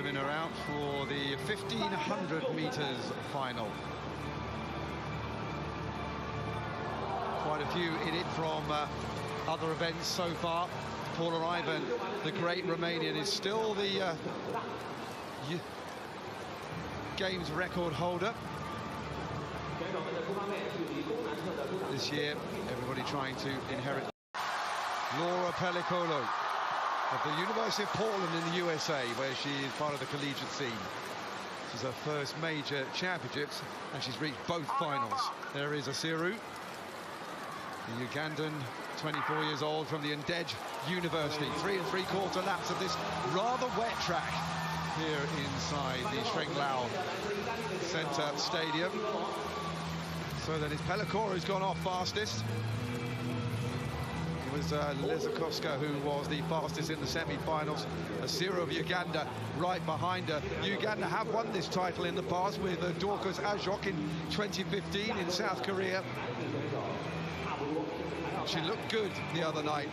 women are out for the 1500 meters final. Quite a few in it from other events so far. Paula Ivan, the great Romanian, is still the Games record holder. This year, everybody trying to inherit. Laura Pellicolo of the University of Portland in the USA, where she is part of the collegiate scene. This is her first major championships, and she's reached both finals. There is Asiru, the Ugandan, 24 years old, from the Ndej University. 3 3/4 laps of this rather wet track here inside the Chengdu Center Stadium. So then it's Pellicolo who's gone off fastest. It was Lizakowska who was the fastest in the semi-finals. Asiru of Uganda right behind her. Uganda have won this title in the past with Dorcas Ajok in 2015 in South Korea. She looked good the other night.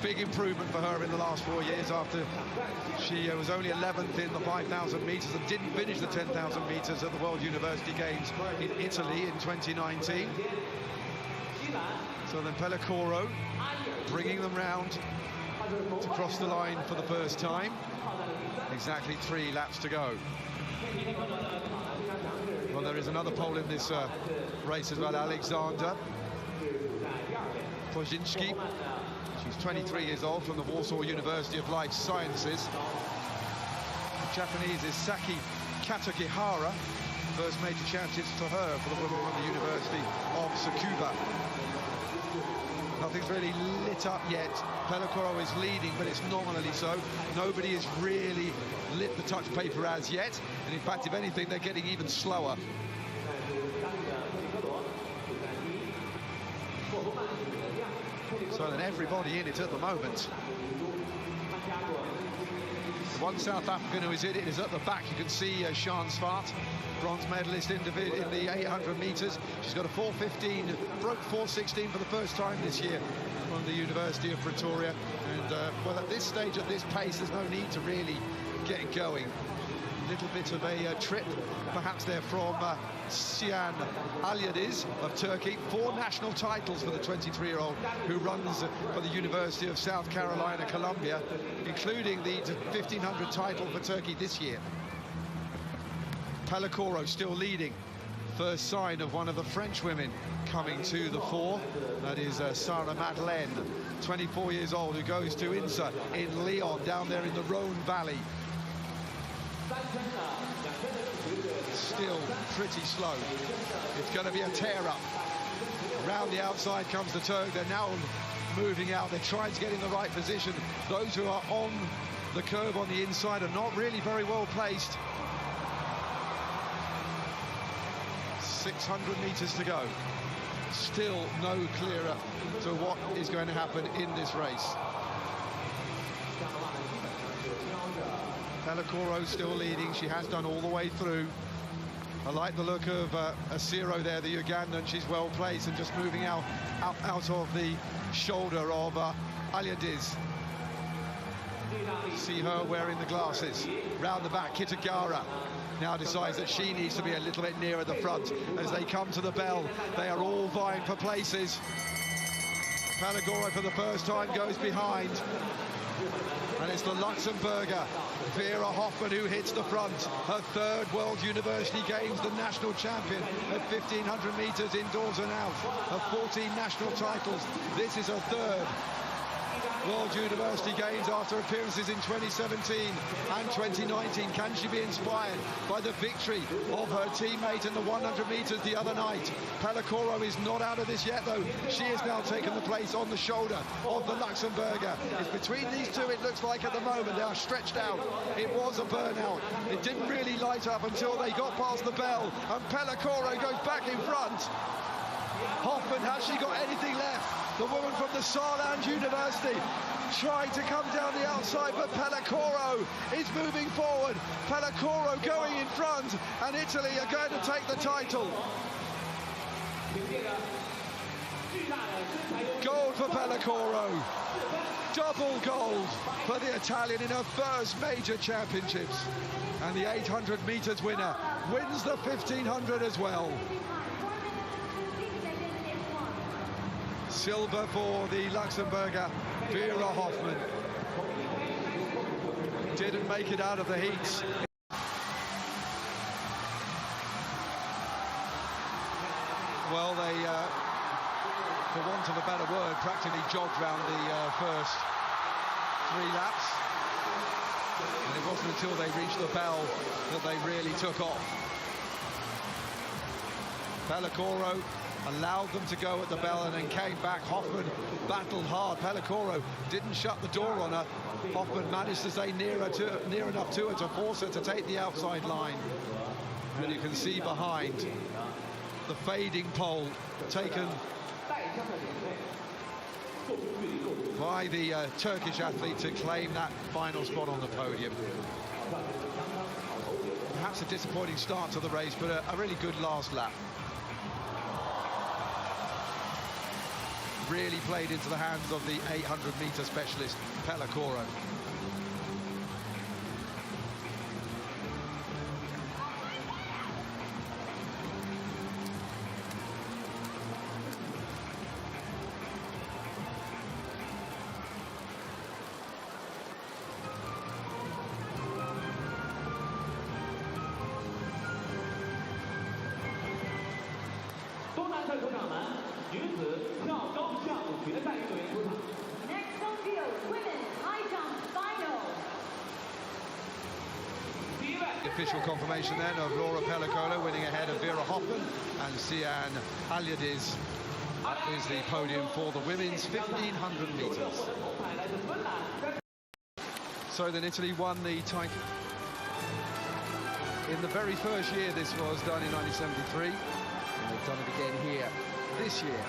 Big improvement for her in the last 4 years after she was only 11th in the 5,000 meters and didn't finish the 10,000 meters at the World University Games in Italy in 2019. So then Pellicolo bringing them round to cross the line for the first time. Exactly 3 laps to go. Well, there is another Pole in this race as well, Alexander Pozinski. She's 23 years old, from the Warsaw University of Life Sciences. The Japanese is Saki Katagihara. First major championships for her, for the woman from the University of Tsukuba. Nothing's really lit up yet. Pellicolo is leading, but it's nominally so. Nobody has really lit the touch paper as yet. And in fact, if anything, they're getting even slower. So then everybody in it at the moment. The one South African who is in it is at the back. You can see Sian Swart, bronze medalist in the 800 meters. She's got a 4:15, broke 4:16 for the first time this year from the University of Pretoria. And well, at this stage, at this pace, there's no need to really get going. A little bit of a trip, perhaps there from Sian Alyadiz of Turkey. 4 national titles for the 23-year-old who runs for the University of South Carolina, Columbia, including the 1500 title for Turkey this year. Pellicolo still leading. First sign of one of the French women coming to the fore. That is Sarah Madeleine, 24 years old, who goes to INSA in Lyon, down there in the Rhone Valley. Still pretty slow. It's going to be a tear-up. Around the outside comes the Turk. They're now moving out. They're trying to get in the right position. Those who are on the curve on the inside are not really very well placed. 600 meters to go. Still no clearer to what is going to happen in this race. Pellicolo still leading. She has done all the way through. I like the look of Asiru there, the Ugandan. She's well placed and just moving out of the shoulder of Alyadiz. See her wearing the glasses. Round the back, Kitagara now decides that she needs to be a little bit nearer the front as they come to the bell. They are all vying for places. Pellicolo for the first time goes behind. And it's the Luxembourger, Vera Hoffmann, who hits the front. Her 3rd World University Games, the national champion at 1500 meters indoors and out. Her 14 national titles. This is her 3rd World University Games after appearances in 2017 and 2019. Can she be inspired by the victory of her teammate in the 100 meters the other night? Pellicolo is not out of this yet, though. She has now taken the place on the shoulder of the Luxembourger. It's between these two, it looks like, at the moment. They are stretched out. It was a burnout. It didn't really light up until they got past the bell, and Pellicolo goes back in front. Hoffmann, has she got anything left? The woman from the Saarland University trying to come down the outside, but Pellicolo is moving forward. Pellicolo going in front, and Italy are going to take the title. Gold for Pellicolo. Double gold for the Italian in her first major championships. And the 800 meters winner wins the 1500 as well. Silver for the Luxembourger Vera Hoffmann. Didn't make it out of the heats. Well, they, for want of a better word, practically jogged round the first 3 laps. And it wasn't until they reached the bell that they really took off. Pellicoro allowed them to go at the bell and then came back. Hoffmann battled hard. Pellicoro didn't shut the door on her. Hoffmann managed to stay near enough to her to force her to take the outside line. And you can see behind the fading pole taken by the Turkish athlete to claim that final spot on the podium. Perhaps a disappointing start to the race, but a really good last lap. Really played into the hands of the 800-meter specialist, Pellicoro. Next on field, women's high jump final. The official confirmation then of Laura Pellicolo winning ahead of Vera Hoffmann and Sian Aliades. That is the podium for the women's 1500 meters. So then Italy won the title. In the very first year this was done in 1973, and they've done it again here this year.